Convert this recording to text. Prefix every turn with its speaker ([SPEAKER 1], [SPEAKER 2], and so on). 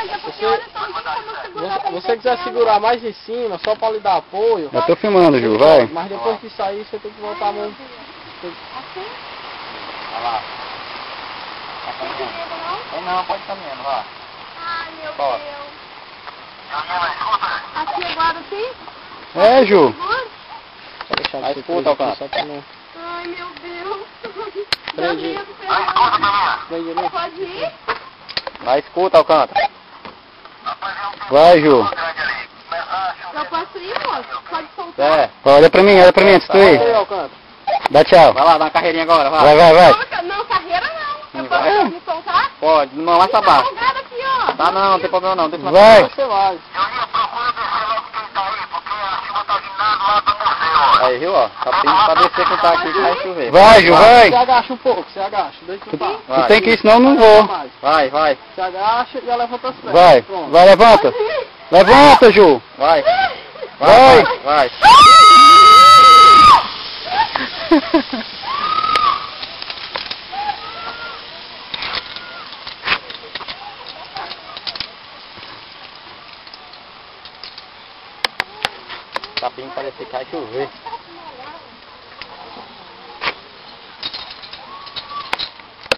[SPEAKER 1] Se você quiser segurar mais em cima, só para lhe dar apoio.
[SPEAKER 2] Eu tô filmando, Ju, vai.
[SPEAKER 1] Mas depois que sair, você tem que voltar a mão.
[SPEAKER 3] Assim?
[SPEAKER 4] Vai lá. Tá caminhando. Não, pode ir caminhando, vá.
[SPEAKER 3] Ai, meu
[SPEAKER 4] Pode.
[SPEAKER 3] Deus. Aqui agora, assim?
[SPEAKER 2] É, Ju.
[SPEAKER 1] Só deixar
[SPEAKER 4] Aí
[SPEAKER 1] você
[SPEAKER 4] escuta,
[SPEAKER 1] preso aqui,
[SPEAKER 4] Alcântara.
[SPEAKER 1] só pra não...
[SPEAKER 3] Ai, meu Deus.
[SPEAKER 1] Prende. Prende ali.
[SPEAKER 3] Pode ir?
[SPEAKER 4] Vai, escuta, Alcântara.
[SPEAKER 2] Vai, Ju.
[SPEAKER 3] Eu posso ir, moço? Pode soltar?
[SPEAKER 4] É.
[SPEAKER 2] Olha pra mim antes de tu
[SPEAKER 1] Aí,
[SPEAKER 2] ir.
[SPEAKER 1] Alcântara.
[SPEAKER 2] Dá tchau.
[SPEAKER 4] Vai lá, dá uma carreirinha agora, vai.
[SPEAKER 2] Vai.
[SPEAKER 3] Não, carreira não. Eu
[SPEAKER 4] Vai.
[SPEAKER 3] posso me soltar?
[SPEAKER 4] Pode, não, mais pra baixo.
[SPEAKER 3] Folgada aqui, ó.
[SPEAKER 4] Tá não tem problema não. Deixa
[SPEAKER 2] Vai.
[SPEAKER 1] Você vai.
[SPEAKER 4] Aí, viu, ó. Só tem pra descer quem tá aqui que vai chover.
[SPEAKER 2] Vai, Ju, vai.
[SPEAKER 1] Você agacha um pouco, você agacha. Deixa eu falar.
[SPEAKER 2] Tu tem que ir, senão eu não vou.
[SPEAKER 4] Vai.
[SPEAKER 1] Você agacha e ela levanta as pernas.
[SPEAKER 2] Vai,
[SPEAKER 1] Pronto.
[SPEAKER 2] vai, levanta. Levanta, Ju.
[SPEAKER 4] Vai.
[SPEAKER 2] Vai.
[SPEAKER 4] Tá bem parecer que vai chover.